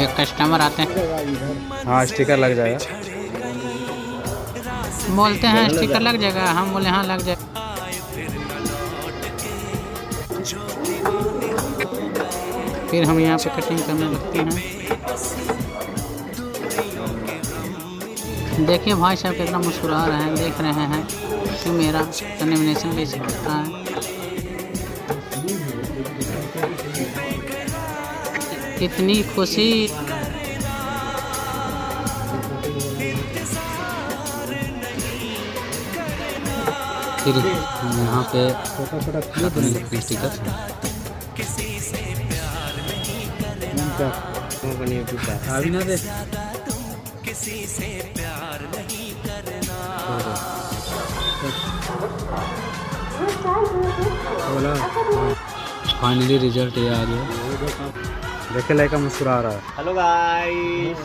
एक कस्टमर आते हैं, हाँ स्टिकर लग जाएगा। बोलते हैं स्टिकर लग जाएगा, हम बोले हाँ लग जाएगा। फिर हम यहाँ पे कटिंग करने लगते हैं। देखिए भाई साहब कितना मुस्कुरा रहे हैं, देख रहे हैं कि मेरा एनिमेशन कैसे होता है। इतनी खुशी फिर यहाँ पे स्टिकर अभी ना दे फाइनली रिजल्ट ये आ गया। देखे लड़का मुस्कुरा रहा है। Hello guys.